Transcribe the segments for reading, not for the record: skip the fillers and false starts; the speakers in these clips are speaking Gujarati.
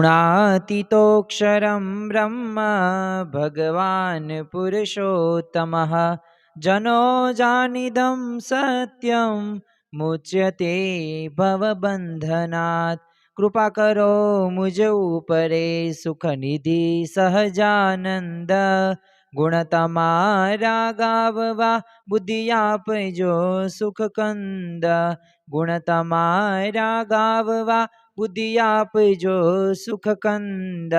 गुणातीतोऽक्षरं ब्रह्म भगवान् पुरुषोत्तमः। जनो जानिदं सत्यं मुच्यते भवबंधनात्। कृपा करो मुझ ऊपरे सुख निधि सहजानंद। गुण तमारा गाववा बुद्धि आपजो सुख कंद। गुण तमारा गाववा बुद्धि आपजो सुख कंद।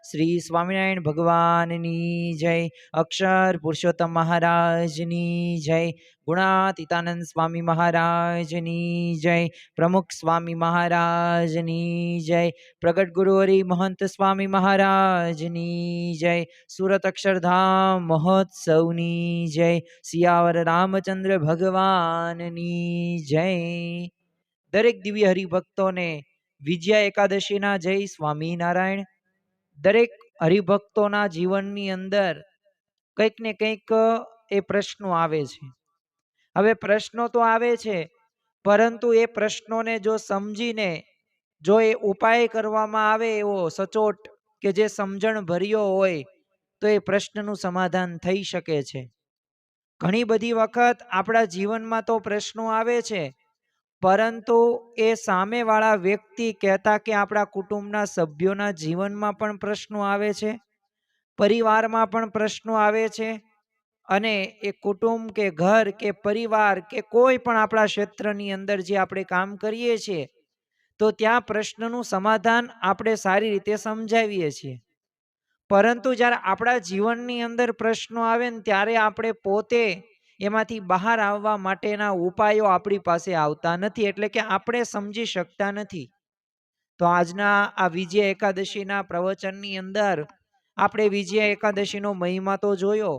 श्री स्वामिनारायण भगवाननी जय। अक्षर पुरुषोत्तम महाराजनी जय। गुणातीतानंद स्वामी महाराजनी जय। प्रमुख स्वामी महाराजनी जय। प्रगट गुरुहरि महंत स्वामी महाराजनी जय। सूरत अक्षरधाम महोत्सवनी जय। सियावर रामचंद्र भगवाननी जय। दरेक दिव्य हरिभक्तों ने विजया एकादशीना जय स्वामीनारायण। दरेक हरिभक्तोना जीवननी अंदर कंईक ने कंईक ए प्रश्नो आवे छे। हवे प्रश्नो तो आवे छे, परंतु ए प्रश्नोने जो समजीने जो ए उपाय करवामां आवे एवो सचोट के जे समजण भर्यो होय तो ए प्रश्ननुं समाधान थई शके छे। घणी बधी वखत आपणा जीवनमां तो प्रश्नो आवे छे, परंतु ए सामेवाळा व्यक्ति कहेता के आपणा कुटुंबना सभ्योना जीवनमां पण प्रश्नो आवे छे, परिवारमां पण प्रश्नो आवे छे अने ए कुटुंब के घर के परिवार के कोई पण आपणा क्षेत्रनी अंदर जे आपणे काम करीए छीए तो त्यां प्रश्ननुं समाधान आपणे सारी रीते समजावीए छीए। परंतु ज्यारे आपणा जीवननी अंदर प्रश्नो आवे ने त्यारे आपणे पोते एमांथी बहार आववा माटेना उपायो आपणी पासे आवता नथी, एटले के आपणे समजी शकता नथी। तो आजना आ विजय एकादशीना प्रवचननी अंदर आपणे विजय एकादशीनो महिमा तो जोयो,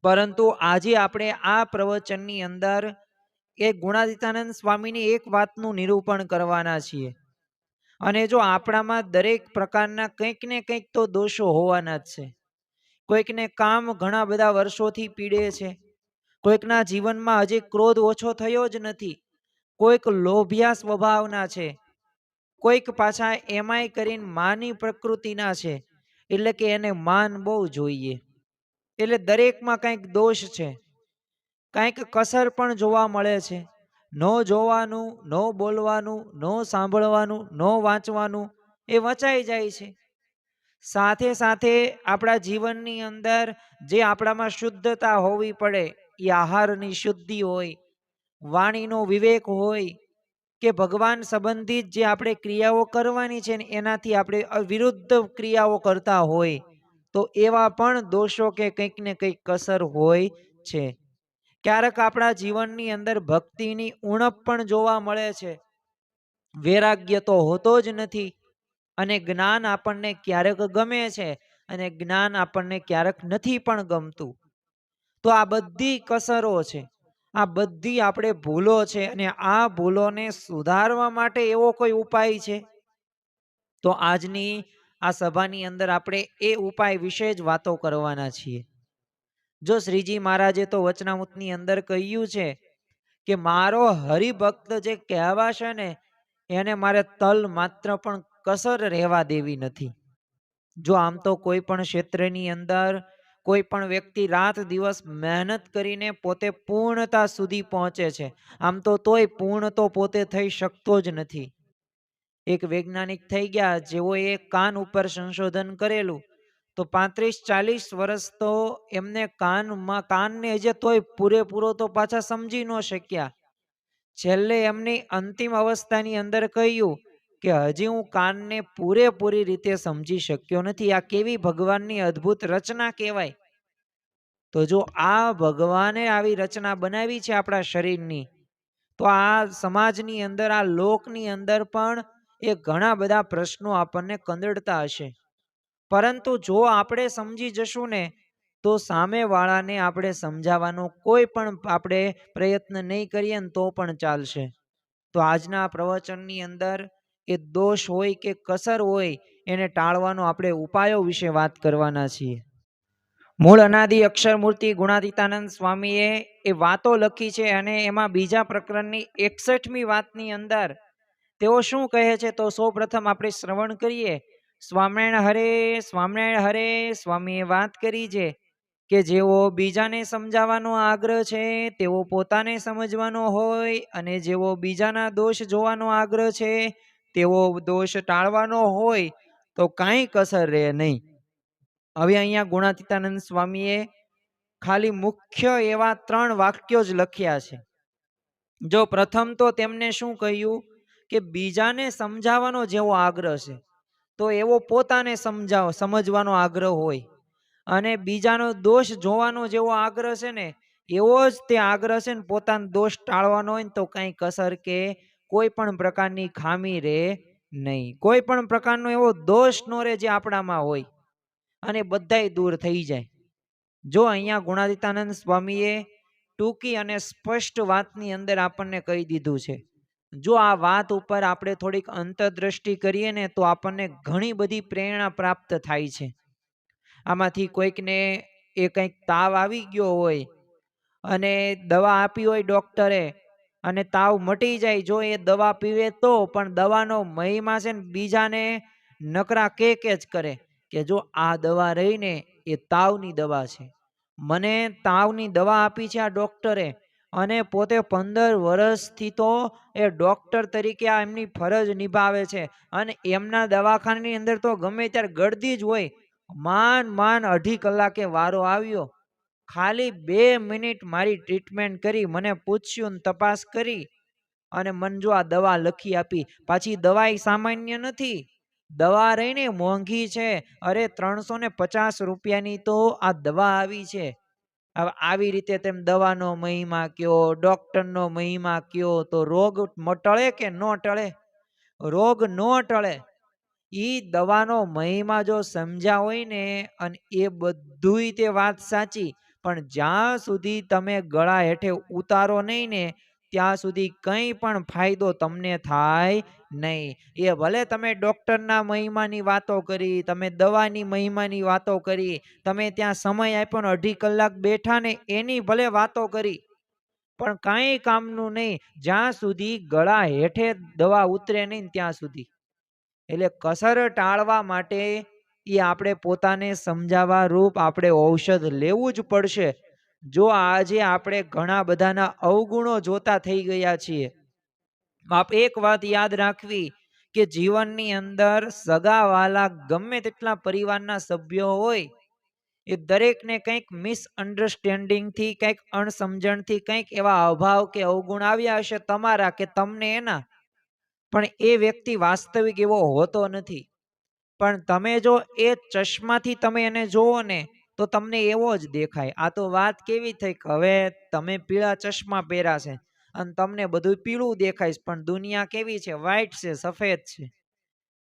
परंतु आजे आपणे आ प्रवचननी अंदर एक गुणातीतानंद स्वामीनी एक वातनुं निरूपण करवाना छीए। अने जो आपणामां दरेक प्रकारना कंईक ने कंईक तो दोषो होवाना ज छे। कोईकने काम घणा बधा वर्षोथी पीड़े छे, कोईकना जीवनमां हजी क्रोध ओछो थयो ज नथी, कोईक लोभिया स्वभावना छे, कोईक पाछा एमाय करीने मानी प्रकृतिना छे, एटले के एने मान बहु जोईए। एटले दरेकमां कंईक दोष छे, कंईक कसर पण जोवा मळे छे। नो जोवानुं, नो बोलवानुं, नो सांभळवानुं, नो वांचवानुं ए वचाई जाय छे। साथे साथे आपणा जीवननी अंदर जे आपणामां शुद्धता होवी पड़े ए आहारनी शुद्धि होय, वाणीनो विवेक होय के भगवान संबंधित जे आपणे क्रियाओ करवानी छे एनाथी आपणे विरुद्ध क्रियाओ करता होय तो एवा पण दोषो के कंईक ने कंईक कसर होय छे। क्यारेक आपणा जीवननी अंदर भक्तिनी उणप पण जोवा मळे छे, वैराग्य तो होतो ज नथी अने ज्ञान आपणने क्यारेक गमे छे अने ज्ञान आपणने क्यारेक नथी पण गमतुं। तो आ बधी कसरो छे, आ बधी आपणे भूलो छे अने आ भूलोने सुधारवा माटे एवो कोई उपाय छे तो आजनी आ सभानी अंदर आपणे ए उपाय विशे ज वातो करवाना छीए। जो श्रीजी महाराजे तो वचनामृतनी अंदर कह्युं छे के मारो हरिभक्त जे कहेवाशे ने एने मारे तल मात्र पण कसर रहेवा देवी नथी। जो आम तो कोई पण क्षेत्रनी अंदर कोई पण व्यक्ति रात दिवस मेहनत करीने पोते पूर्णता सुधी पहोंचे छे, आम तो तोय पूर्ण तो पोते थई शकतो ज नथी। एक वैज्ञानिक थई गया जेओए कान उपर संशोधन करेलुं तो 35-40 वर्ष तो एमने कानने हजे तोय पूरेपूरो तो पाछा समजी न शक्या। छेल्ले एमनी अंतिम अवस्थानी अंदर कह्युं के हजी हूँ कानने पूरेपूरी रीते समजी शक्यो नथी। आ केवी भगवाननी अद्भुत रचना कहेवाय। तो जो आ भगवाने आवी रचना बनावी छे आपणा शरीरनी तो आ समाजनी अंदर आ लोकनी अंदर पण ए घणा बधा प्रश्नो आपणने कंदड़ता हशे, परंतु जो आपणे समजी जशुं ने तो सामे वाळाने आपणे समजावવાનો कोई पण आपणे प्रयत्न नहीं करीए ने तो पण चालशे। तो आजना प्रवचननी अंदर ए दोष होय के कसर होय एने टाळवानो आपणे उपायो विશે વાત કરવાના છીએ। મૂળ અનાદિ અક્ષર મૂર્તિ ગુણાતીતાનંદ સ્વામીએ એ વાતો લખી છે અને એમાં બીજા પ્રકરણની 61મી વાતની અંદર તેઓ શું કહે છે તો સૌ પ્રથમ આપણે શ્રવણ કરીએ. સ્વામિનારાયણ હરે સ્વામીએ વાત કરી છે કે જેઓ બીજાને સમજાવવાનો આગ્રહ છે તેઓ પોતાને સમજવાનો હોય, અને જેઓ બીજાના દોષ જોવાનો આગ્રહ છે તેઓ દોષ ટાળવાનો હોય તો કાંઈ કસર રહે નહીં. હવે અહીંયા ગુણાતીતાનંદ સ્વામીએ ખાલી મુખ્ય એવા 3 વાક્યો જ લખ્યા છે. જો પ્રથમ તો તેમને શું કહ્યું કે બીજાને સમજાવવાનો જેવો આગ્રહ છે તો એવો પોતાને સમજવાનો આગ્રહ હોય, અને બીજાનો દોષ જોવાનો જેવો આગ્રહ છે ને એવો જ તે આગ્રહ છે ને પોતાનો દોષ ટાળવાનો હોય ને તો કઈ કસર કે કોઈ પણ પ્રકારની ખામી રહે નહીં, કોઈ પણ પ્રકારનો એવો દોષ નો રહે જે આપણામાં હોય, અને બધાય દૂર થઈ જાય. જો અહીંયા ગુણાતીતાનંદ સ્વામીએ ટૂંકી અને સ્પષ્ટ વાતની અંદર આપણને કહી દીધું છે. જો આ વાત ઉપર આપણે થોડીક અંતરદ્રષ્ટિ કરીએ ને તો આપણને ઘણી બધી પ્રેરણા પ્રાપ્ત થાય છે. આમાંથી કોઈકને એ કંઈક તાવ આવી ગયો હોય અને દવા આપી હોય ડોક્ટરે, અને તાવ મટી જાય જો એ દવા પીવે તો, પણ દવાનો મહિમા છે ને બીજાને નકરા કે જ કરે કે જો આ દવા રહીને એ તાવની દવા છે, મને તાવની દવા આપી છે આ ડોક્ટરે, અને પોતે 15 વર્ષથી તો એ ડોક્ટર તરીકે આ એમની ફરજ નિભાવે છે, અને એમના દવાખાનાની અંદર તો ગમે ત્યારે ગળદી જ હોય. માન 2.5 કલાકે વારો આવ્યો, ખાલી 2 મિનિટ મારી ટ્રીટમેન્ટ કરી, મને પૂછ્યું ને તપાસ કરી અને મને જો આ દવા લખી આપી. પાછી દવા સામાન્ય નથી, દવા રહીને મોંઘી છે. અરે 350 રૂપિયાની તો આ દવા આવી છે. હવે આવી રીતે તેમ દવાનો મહિમા કયો, ડોક્ટરનો મહિમા કયો, તો રોગ ટળે કે ન ટળે? રોગ ન ટળે. ઈ દવાનો મહિમા જો સમજ્યા હોય ને, અને એ બધુંય તે વાત સાચી, પણ જ્યાં સુધી તમે ગળા હેઠે ઉતારો નહીં ને ત્યાં સુધી કંઈ પણ ફાયદો તમને થાય નહીં. એ ભલે તમે ડોક્ટરના મહિમાની વાતો કરી, તમે દવાની મહિમાની વાતો કરી, તમે ત્યાં સમય આપ્યો ને 2.5 કલાક બેઠા ને એની ભલે વાતો કરી, પણ કાંઈ કામનું નહીં જ્યાં સુધી ગળા હેઠે દવા ઉતરે નહીં ત્યાં સુધી. એટલે કસર ટાળવા માટે એ આપણે પોતાને સમજાવવા રૂપ આપણે ઔષધ લેવું જ પડશે. જો આજે આપણે ઘણા બધાના અવગુણો જોતા થઈ ગયા છીએ. આપ એક વાત યાદ રાખવી કે જીવનની અંદર સગાવાલા ગમે તેટલા પરિવારના સભ્યો હોય, એ દરેકને કંઈક મિસઅન્ડરસ્ટેન્ડિંગથી, કંઈક અણસમજણથી, કંઈક એવા અભાવ કે અવગુણ આવ્યા હશે તમારા કે તમને એના, પણ એ વ્યક્તિ વાસ્તવિક એવો હોતો નથી. પણ તમે જો એ ચશ્માથી તમે એને જોવો ને તો તમને એવો જ દેખાય. આ તો વાત કેવી થઈ કે હવે તમે પીળા ચશ્મા પહેર્યા છે અને તમને બધું પીળું દેખાય છે, પણ દુનિયા કેવી છે? વ્હાઈટ છે, સફેદ છે.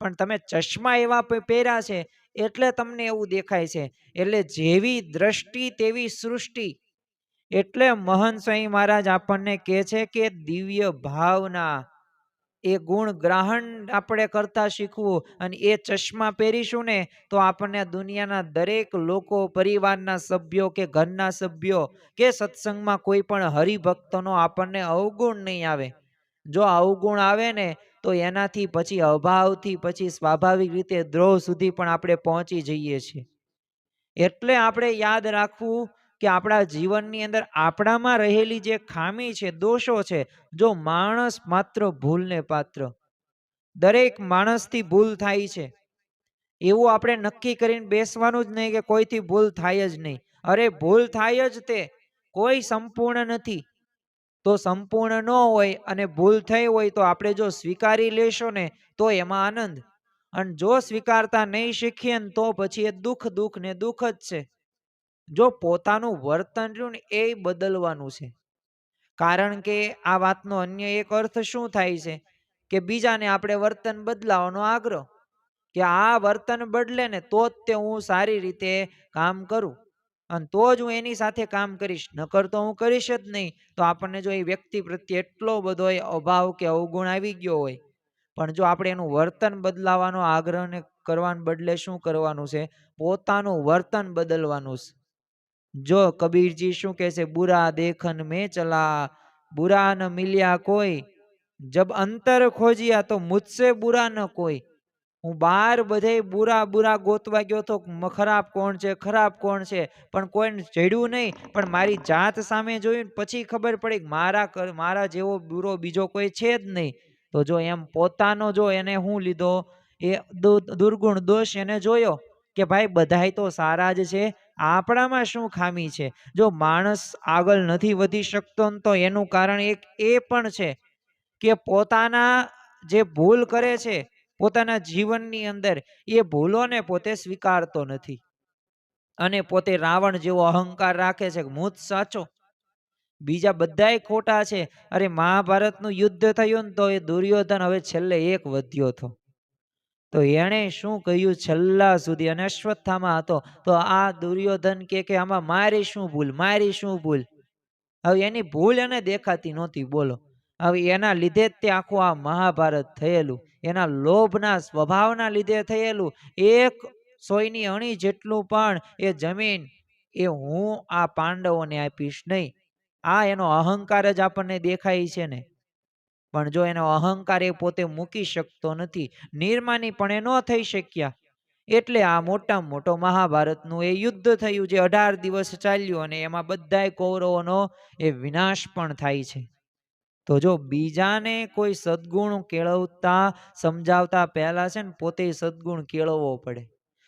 પણ તમે ચશ્મા એવા પહેર્યા છે એટલે તમને એવું દેખાય છે. એટલે જેવી દ્રષ્ટિ તેવી સૃષ્ટિ. એટલે મહંત સ્વામી મહારાજ આપણને કહે છે કે દિવ્ય ભાવના, એ ગુણ ગ્રહણ આપણે કરતા શીખવું. અને એ ચશ્મા પહેરીશું ને તો આપણને દુનિયાના દરેક લોકો, પરિવારના સભ્યો કે ઘરના સભ્યો કે સત્સંગમાં કોઈ પણ હરિભક્તનો આપણને અવગુણ નહીં આવે. જો અવગુણ આવે ને તો એનાથી પછી અભાવથી પછી સ્વાભાવિક રીતે દ્રોહ સુધી પણ આપણે પહોંચી જઈએ છીએ. એટલે આપણે યાદ રાખવું કે આપણા જીવનની અંદર આપણામાં રહેલી જે ખામી છે, દોષો છે, જો માણસ માત્ર ભૂલને પાત્ર, દરેક માણસથી ભૂલ થાય છે, એવું આપણે નક્કી કરીને બેસવાનું જ નહીં કે કોઈથી ભૂલ થાય જ નહીં. અરે ભૂલ થાય જ, તે કોઈ સંપૂર્ણ નથી. તો સંપૂર્ણ ન હોય અને ભૂલ થઈ હોય તો આપણે જો સ્વીકારી લેશો ને તો એમાં આનંદ, અને જો સ્વીકારતા નહીં શીખીએ ને તો પછી એ દુઃખ દુઃખ ને દુઃખ જ છે. જો પોતાનું વર્તન રહ્યું ને એ બદલવાનું છે. કારણ કે આ વાતનો અન્ય એક અર્થ શું થાય છે કે બીજાને આપણે વર્તન બદલાવાનો આગ્રહ, કે આ વર્તન બદલે ને તો જ તે હું સારી રીતે કામ કરું, અને તો જ હું એની સાથે કામ કરીશ, નકર તો હું કરીશ જ નહીં. તો આપણને જો એ વ્યક્તિ પ્રત્યે એટલો બધો અભાવ કે અવગુણ આવી ગયો હોય, પણ જો આપણે એનું વર્તન બદલાવાનો આગ્રહને કરવાને બદલે શું કરવાનું છે? પોતાનું વર્તન બદલવાનું છે. જો કબીરજી શું કહે છે? બુરા દેખન મેં ચલા, બુરા ન મિલ્યા કોઈ, જબ અંતર ખોજિયા તો મુझसे बुरा न कोई. હું બાર બધે બુરા બુરા ગોતવા ગયો તો ખરાબ કોણ છે, ખરાબ કોણ છે, પણ કોઈને જડ્યું નહીં. પણ મારી જાત સામે જોયું પછી ખબર પડી કે મારા જેવો બુરો બીજો કોઈ છે જ નહીં. તો જો એમ પોતાનો જો એને હું લીધો એ દુર્ગુણ દોષ એને જોયો કે ભાઈ બધાય તો સારા જ છે, આપણામાં શું ખામી છે. જો માણસ આગળ નથી વધી શકતો ને તો એનું કારણ એક એ પણ છે કે પોતાના જે ભૂલ કરે છે પોતાના જીવનની અંદર એ ભૂલોને પોતે સ્વીકારતો નથી અને પોતે રાવણ જેવો અહંકાર રાખે છે કે હું જ સાચો, બીજા બધાય ખોટા છે. અરે મહાભારતનું યુદ્ધ થયું ને તો એ દુર્યોધન હવે છેલ્લે એક વધ્યો હતો. તો એણે શું કહ્યું છેલ્લા સુધી, અને અશ્વત્થામા હતો. તો આ દુર્યોધન કે આમાં મારી શું ભૂલ, મારી શું ભૂલ. હવે એની ભૂલ એને દેખાતી નહોતી. બોલો, હવે એના લીધે જ તે આખું આ મહાભારત થયેલું, એના લોભના સ્વભાવના લીધે થયેલું. એક સોયની અણી જેટલું પણ એ જમીન એ હું આ પાંડવોને આપીશ નહીં. આ એનો અહંકાર જ આપણને દેખાય છે ને. પણ જો એનો અહંકાર એ પોતે મૂકી શકતો નથી, નિર્માની પણ એ ન થઈ શક્યા. એટલે આ મોટામાં મોટો મહાભારતનું એ યુદ્ધ થયું જે 18 દિવસ ચાલ્યું અને એમાં બધાય કૌરવોનો એ વિનાશ પણ થાય છે. તો જો બીજાને કોઈ સદગુણ કેળવતા સમજાવતા પહેલા છે ને પોતે સદગુણ કેળવવો પડે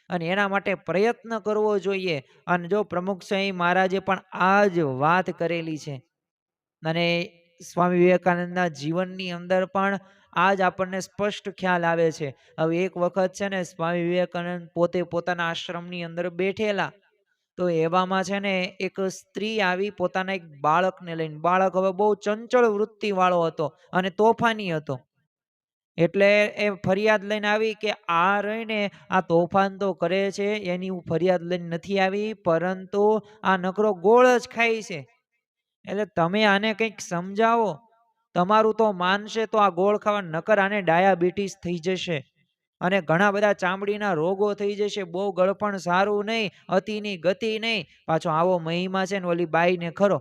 અને એના માટે પ્રયત્ન કરવો જોઈએ. અને જો પ્રમુખ સ્વામી મહારાજે પણ આ જ વાત કરેલી છે અને સ્વામી વિવેકાનંદના જીવનની અંદર પણ આજ આપણને સ્પષ્ટ ખ્યાલ આવે છે. હવે એક વખત છે ને સ્વામી વિવેકાનંદ પોતે પોતાના આશ્રમની અંદર બેઠેલા, તો એવામાં છે ને એક સ્ત્રી આવી પોતાના એક બાળકને લઈને. બાળક હવે બહુ ચંચળ વૃત્તિ વાળો હતો અને તોફાની હતો. એટલે એ ફરિયાદ લઈને આવી કે આ રહીને આ તોફાન તો કરે છે, એની હું ફરિયાદ લઈને નથી આવી, પરંતુ આ નકરો ગોળ જ ખાય છે. એટલે તમે આને કંઈક સમજાવો. તમારું તો માનશે તો આ ગોળ ખાવા, નકર આને ડાયાબિટીસ થઈ જશે અને ઘણા બધા ચામડીના રોગો થઈ જશે. બહુ ગળપણ સારું નહીં, અતિની ગતિ નહીં. પાછો આવો મહિમા છે ને ઓલી બાઈને ખરો.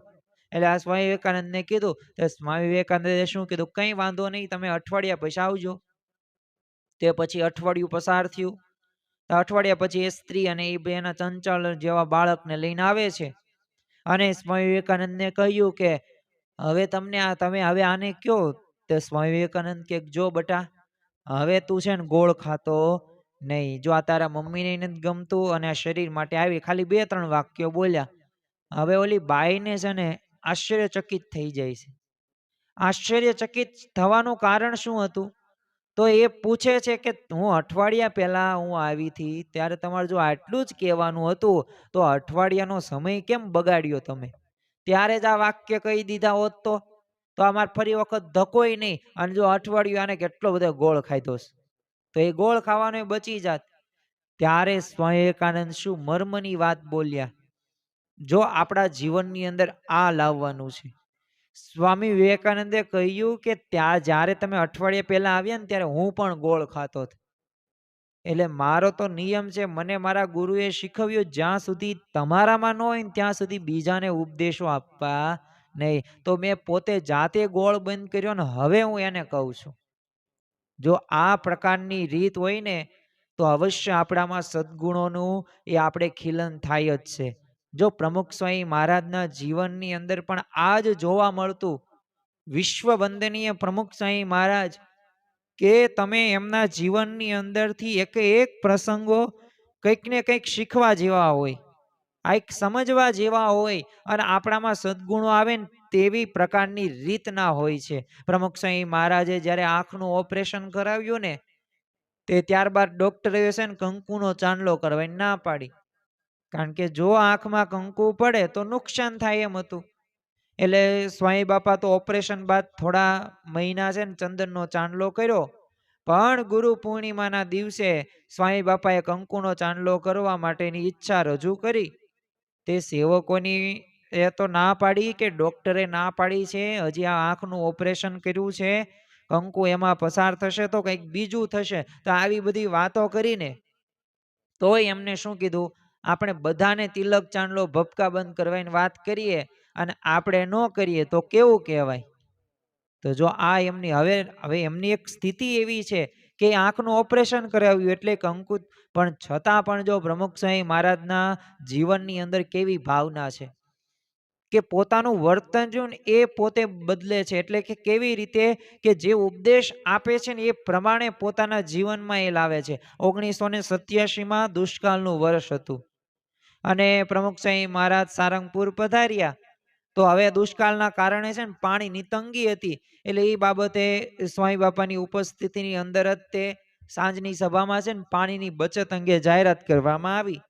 એટલે આ સ્વામી વિવેકાનંદને કીધું. તો સ્વામી વિવેકાનંદે શું કીધું, કંઈ વાંધો નહીં, તમે અઠવાડિયા પછી આવજો. તે પછી અઠવાડિયું પસાર થયું. અઠવાડિયા પછી એ સ્ત્રી અને એ બેના ચંચળ જેવા બાળકને લઈને આવે છે અને સ્વામી વિવેકાનંદને કહ્યું કે હવે તમને તમે હવે આને કયો. તો સ્વામી વિવેકાનંદ કે જો બટા, હવે તું છે ને ગોળ ખાતો નહીં. જો આ તારા મમ્મીને નથી ગમતું અને આ શરીર માટે આવી ખાલી 2-3 વાક્યો બોલ્યા. હવે ઓલી બાઈને છે ને આશ્ચર્યચકિત થઈ જાય છે. આશ્ચર્યચકિત થવાનું કારણ શું હતું? તો એ પૂછે છે કે હું અઠવાડિયા પહેલા હું આવી હતી ત્યારે તમારે જો આટલું જ કહેવાનું હતું તો અઠવાડિયાનો સમય કેમ બગાડ્યો તમે? ત્યારે જ આ વાક્ય કહી દીધા હોત તો અમારે ફરી વખત ધકોય નહીં. અને જો અઠવાડિયું આને કેટલો બધો ગોળ ખાધો તો એ ગોળ ખાવાનો બચી જાત. ત્યારે સ્વામી વિવેકાનંદ શું મર્મની વાત બોલ્યા. જો આપણા જીવનની અંદર આ લાવવાનું છે. સ્વામી વિવેકાનંદે કહ્યું કે ત્યાં જ્યારે તમે અઠવાડિયા પહેલા આવ્યા ને ત્યારે હું પણ ગોળ ખાતો હતો. એટલે મારો તો નિયમ છે, મને મારા ગુરુએ શીખવ્યું જ્યાં સુધી તમારામાં ન હોય ને ત્યાં સુધી બીજાને ઉપદેશો આપવા નહીં. તો મેં પોતે જાતે ગોળ બંધ કર્યો ને હવે હું એને કહું છું. જો આ પ્રકારની રીત હોય ને તો અવશ્ય આપણામાં સદગુણોનું એ આપણે ખીલન થાય જ છે. જો પ્રમુખ સ્વામી મહારાજના જીવનની અંદર પણ આ જ જોવા મળતું. વિશ્વ વંદનીય પ્રમુખ સ્વામી મહારાજ કે તમે એમના જીવનની અંદરથી એક પ્રસંગો કંઈક ને કંઈક શીખવા જેવા હોય, આ એક સમજવા જેવા હોય અને આપણામાં સદગુણો આવે ને તેવી પ્રકારની રીતના હોય છે. પ્રમુખ સ્વામી મહારાજે જ્યારે આંખનું ઓપરેશન કરાવ્યું ને તે ત્યારબાદ ડોક્ટરે છે ને કંકુનો ચાંદલો કરવાની ના પાડી. કારણ કે જો આંખમાં કંકુ પડે તો નુકસાન થાય એમ હતું. એટલે સ્વામી બાપા તો ઓપરેશન બાદ થોડા મહિના છે ને ચંદનનો ચાંદલો કર્યો. પણ ગુરુ પૂર્ણિમાના દિવસે સ્વામી બાપાએ કંકુનો ચાંદલો કરવા માટેની ઈચ્છા રજૂ કરી. તે સેવકોની એ તો ના પાડી કે ડોક્ટરે ના પાડી છે, હજી આ આંખનું ઓપરેશન કર્યું છે, કંકુ એમાં પસાર થશે તો કંઈક બીજું થશે. તો આવી બધી વાતો કરીને તોય એમને શું કીધું, આપણે બધાને તિલક ચાંદલો ભપકા બંધ કરવાની વાત કરીએ અને આપણે ન કરીએ તો કેવું કહેવાય. તો જો આ એમની હવે હવે એમની એક સ્થિતિ એવી છે કે આંખનું ઓપરેશન કરાવ્યું એટલે એક અંકુત, પણ છતાં પણ જો પ્રમુખ સ્વામી મહારાજના જીવનની અંદર કેવી ભાવના છે કે પોતાનું વર્તન જો ને એ પોતે બદલે છે. એટલે કે કેવી રીતે કે જે ઉપદેશ આપે છે ને એ પ્રમાણે પોતાના જીવનમાં એ લાવે છે. 1987માં દુષ્કાળનું વર્ષ હતું અને પ્રમુખ સ્વામી મહારાજ સારંગપુર પધાર્યા. તો હવે દુષ્કાળના કારણે છે ને પાણીની તંગી હતી. એટલે એ બાબતે સ્વામી બાપાની ઉપસ્થિતિની અંદર જ તે સાંજની સભામાં છે ને પાણીની બચત અંગે જાહેરાત કરવામાં આવી.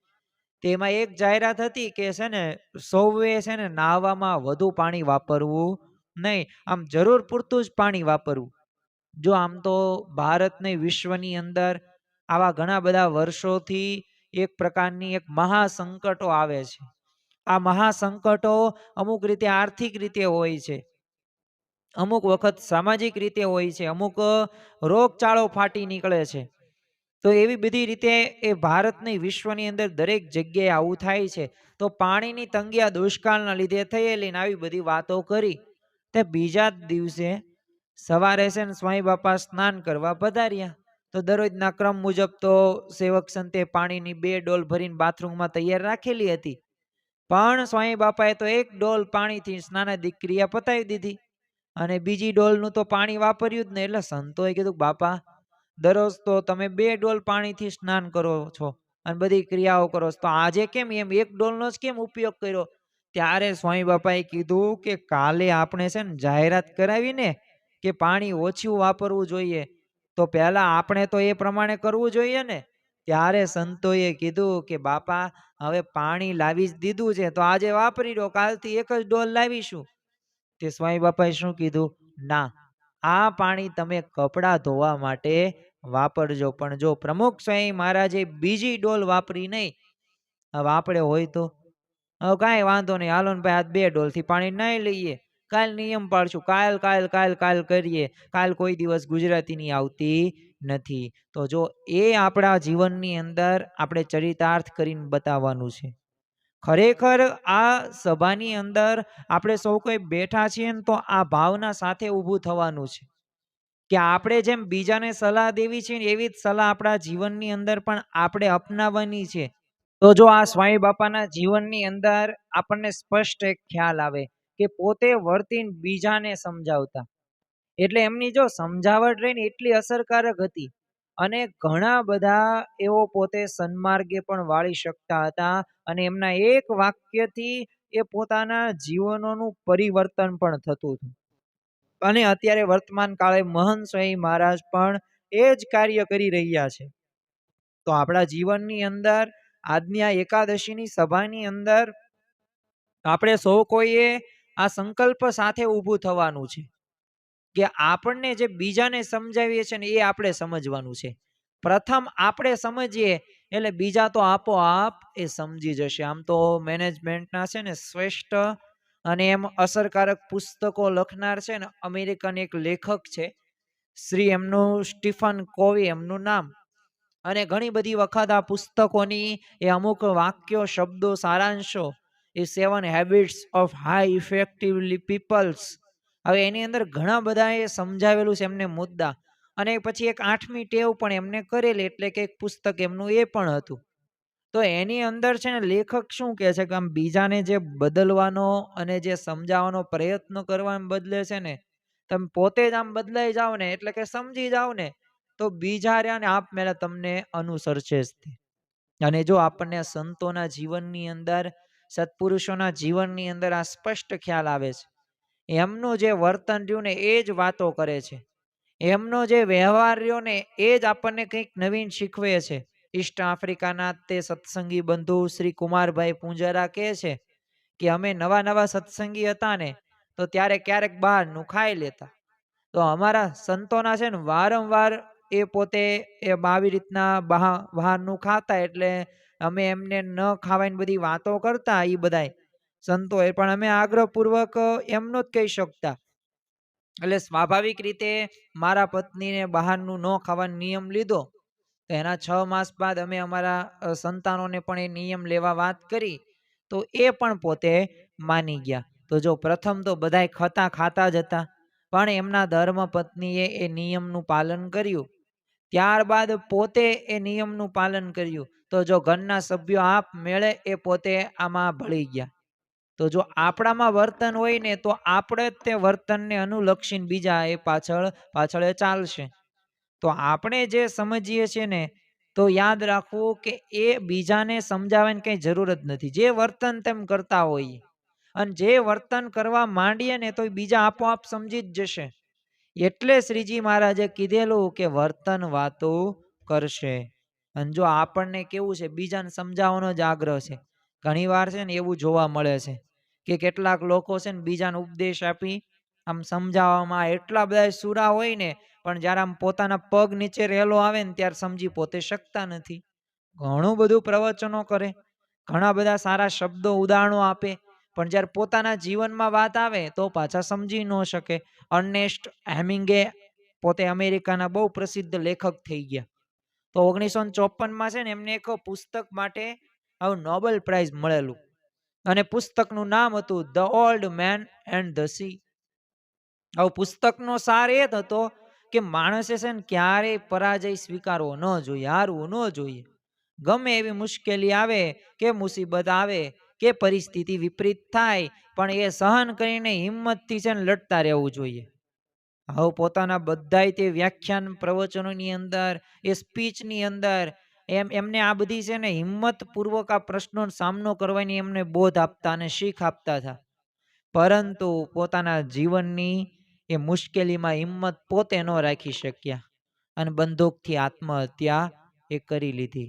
તેમાં એક જાહેરાત હતી કે છે ને સૌએ છે ને નાહવામાં વધુ પાણી વાપરવું નહીં, આમ જરૂર પૂરતું જ પાણી વાપરવું. જો આમ તો ભારતને વિશ્વની અંદર આવા ઘણા બધા વર્ષોથી એક પ્રકારની એક મહાસંકટો આવે છે. આ મહાસંકટો અમુક રીતે આર્થિક રીતે હોય છે, અમુક વખત સામાજિક રીતે હોય છે, અમુક રોગચાળો ફાટી નીકળે છે. તો એવી બધી રીતે એ ભારતની વિશ્વની અંદર દરેક જગ્યાએ આવું થાય છે. તો પાણીની તંગી આ દુષ્કાળના લીધે થયેલી ને આવી બધી વાતો કરી. તે બીજા જ દિવસે સવારે છે ને સ્વામી બાપા સ્નાન કરવા પધાર્યા. તો દરરોજના ક્રમ મુજબ તો સેવક સંતે પાણીની 2 ડોલ ભરીને બાથરૂમમાં તૈયાર રાખેલી હતી. પણ સ્વામી બાપાએ તો 1 ડોલ પાણીથી સ્નાનાદિક ક્રિયા પતાવી દીધી અને બીજી ડોલનું તો પાણી વાપર્યું જ નહીં. એટલે સંતોએ કીધું, બાપા દરરોજ તો તમે 2 ડોલ પાણીથી સ્નાન કરો છો અને બધી ક્રિયાઓ કરો છો, તો આજે કેમ એમ 1 ડોલનો જ કેમ ઉપયોગ કર્યો? ત્યારે સ્વામી બાપાએ કીધું કે કાલે આપણે છે ને જાહેરાત કરાવીને કે પાણી ઓછું વાપરવું જોઈએ, તો પહેલા આપણે તો એ પ્રમાણે કરવું જોઈએ ને. ત્યારે સંતોએ કીધું કે બાપા હવે પાણી લાવી જ દીધું છે તો આજે વાપરી લો, કાલથી 1 જ ડોલ લાવીશું. તે સ્વામી બાપાએ શું કીધું? ના, આ પાણી તમે કપડાં ધોવા માટે વાપરજો. પણ જો પ્રમુખ સ્વામી મહારાજે બીજી ડોલ વાપરી નહીં. હવે આપણે હોય તો હવે કાંઈ વાંધો નહીં, હાલો ને ભાઈ આજ 2 ડોલથી પાણી નાહી લઈએ, કાલ નિયમ પાડશું, કાલ કાલ કાલ કાલ કરીએ, કાલ કોઈ દિવસ ગુજરાતીની આવતી નથી. તો જો એ આપણા જીવનની અંદર આપણે ચરિતાર્થ કરીને બતાવવાનું છે. ખરેખર આ સભાની અંદર આપણે સૌ કોઈ બેઠા છીએ ને તો આ ભાવના સાથે ઊભું થવાનું છે કે આપણે જેમ બીજાને સલાહ દેવી છે ને એવી જ સલાહ આપણા જીવનની અંદર પણ આપણે અપનાવવાની છે. તો જો આ સ્વામી બાપાના જીવનની અંદર આપણને સ્પષ્ટ એક ખ્યાલ આવે કે પોતે વર્તીને બીજાને સમજાવતા. એટલે એમની જો સમજાવટ રહી ને એટલી અસરકારક હતી અને ઘણા બધા એવો પોતે સન્માર્ગે પણ વાળી શકતા હતા અને એમના એક વાક્યથી એ પોતાના જીવનોનું પરિવર્તન પણ થતું હતું. અને અત્યારે વર્તમાન કાળે મહંત સ્વામી મહારાજ પણ એ જ કાર્ય કરી રહ્યા છે. તો આપણા જીવનની અંદર આજની આ એકાદશીની સભાની અંદર આપણે સૌ કોઈએ આ સંકલ્પ સાથે ઊભું થવાનું છે કે આપણને જે બીજાને સમજાવીએ છીએ ને એ આપણે સમજવાનું છે. પ્રથમ આપણે સમજીએ એટલે બીજા તો આપોઆપ એ સમજી જશે. આમ તો મેનેજમેન્ટના છે ને શ્રેષ્ઠ અને એમ અસરકારક પુસ્તકો લખનાર છે ને અમેરિકન એક લેખક છે, શ્રી એમનું સ્ટીફન કોવી એમનું નામ. અને ઘણી બધી વખત આ પુસ્તકોની એ અમુક વાક્યો, શબ્દો, સારાંશો, એ 7 habits of high effectively peoples, હવે એની અંદર ઘણા બધા એ સમજાવેલું છે એમને મુદ્દા. અને પછી એક 8મી ટેવ પણ એમને કરેલી, એટલે કે એક પુસ્તક એમનું એ પણ હતું. તો એની અંદર છે ને લેખક શું કહે છે કે આમ બીજાને જે બદલવાનો અને જે સમજાવવાનો પ્રયત્ન કરવાને બદલે છે ને તમે પોતે જ આમ બદલાઈ જાઓ ને, એટલે કે સમજી જાઓ ને, તો બીજા રહ્યા ને આપમેળે તમને અનુસરશે જ તે. અને જો આપણને સંતોના જીવનની અંદર, સત્પુરુષોના જીવનની અંદર આ સ્પષ્ટ ખ્યાલ આવે છે. એમનું જે વર્તન રહ્યું ને એ જ વાતો કરે છે, એમનો જે વ્યવહાર રહ્યો ને એ જ આપણને કંઈક નવીન શીખવે છે. ઈસ્ટ આફ્રિકાના તે સત્સંગી બંધુ શ્રી કુમારભાઈ પૂંજારા કહે છે કે અમે નવા નવા સત્સંગી હતા ને તો ત્યારે ક્યારેક બહારનું ખાઈ લેતા. તો અમારા સંતોના છે ને વારંવાર એ પોતે એ આવી રીતના બહારનું ખાતા, એટલે અમે એમને ન ખાવાની બધી વાતો કરતા એ બધાય સંતોએ, પણ અમે આગ્રહપૂર્વક એમનો જ કહી શકતા. એટલે સ્વાભાવિક રીતે મારા પત્નીને બહારનું ન ખાવાનો નિયમ લીધો તો એના 6 માસ બાદ અમે અમારા સંતાનોને પણ એ નિયમ લેવા વાત કરી તો એ પણ પોતે માની ગયા. તો જો પ્રથમ તો બધાય ખાતા જ હતા પણ એમના ધર્મપત્નીએ એ નિયમનું પાલન કર્યું. ત્યારબાદ પોતે એ નિયમનું પાલન કર્યું. તો જો ઘરના સભ્યો આપમેળે એ પોતે આમાં ભળી ગયા. તો જો આપણામાં વર્તન હોય ને તો આપણે જ તે વર્તનને અનુલક્ષીને બીજા એ પાછળ ચાલશે. તો આપણે જે સમજીએ છીએ ને તો યાદ રાખવું કે એ બીજાને સમજાવવાની કઈ જરૂર જ નથી. જે વર્તન તેમ કરતા હોઈએ અને જે વર્તન કરવા માંડીએ ને તો બીજા આપોઆપ સમજી જ જશે. એટલે શ્રીજી મહારાજે કીધેલું કે વર્તન વાતો કરશે. અને જો આપણને કેવું છે, બીજાને સમજાવવાનો જ આગ્રહ છે. ઘણી વાર છે ને એવું જોવા મળે છે કે કેટલાક લોકો છે ને બીજાને ઉપદેશ આપી આમ સમજાવવામાં એટલા બધા સુરા હોય ને, પણ જ્યારે આમ પોતાના પગ નીચે રહેલો આવે ને ત્યારે સમજી પોતે શકતા નથી. ઘણું બધું પ્રવચનો કરે, ઘણા બધા સારા શબ્દો ઉદાહરણો આપે, પણ જ્યારે પોતાના જીવનમાં વાત આવે તો પાછા સમજી ન શકે. અર્નેસ્ટ હેમિંગે પોતે અમેરિકાના બહુ પ્રસિદ્ધ લેખક થઈ ગયા. તો 1954માં છે ને એમને એક પુસ્તક માટે નોબેલ પ્રાઇઝ મળેલું અને પુસ્તકનું નામ હતું the old man and the sea. હવે પુસ્તકનો સાર એ જ હતો કે માણસે છે ને ક્યારેય પરાજય સ્વીકારવો ન જોઈએ, હારવું ન જોઈએ. ગમે એવી મુશ્કેલી આવે કે મુસીબત આવે કે પરિસ્થિતિ વિપરીત થાય, પણ એ સહન કરીને હિંમતથી છે ને લડતા રહેવું જોઈએ. હવે પોતાના બધાય તે વ્યાખ્યાન પ્રવચનોની અંદર, એ સ્પીચની અંદર એમને આ બધી છે ને હિંમતપૂર્વક આ પ્રશ્નોનો સામનો કરવાની એમને બોધ આપતા અને શીખ આપતા હતા. પરંતુ પોતાના જીવનની એ મુશ્કેલીમાં હિંમત પોતે ન રાખી શક્યા અને બંદૂકથી આત્મહત્યા એ કરી લીધી.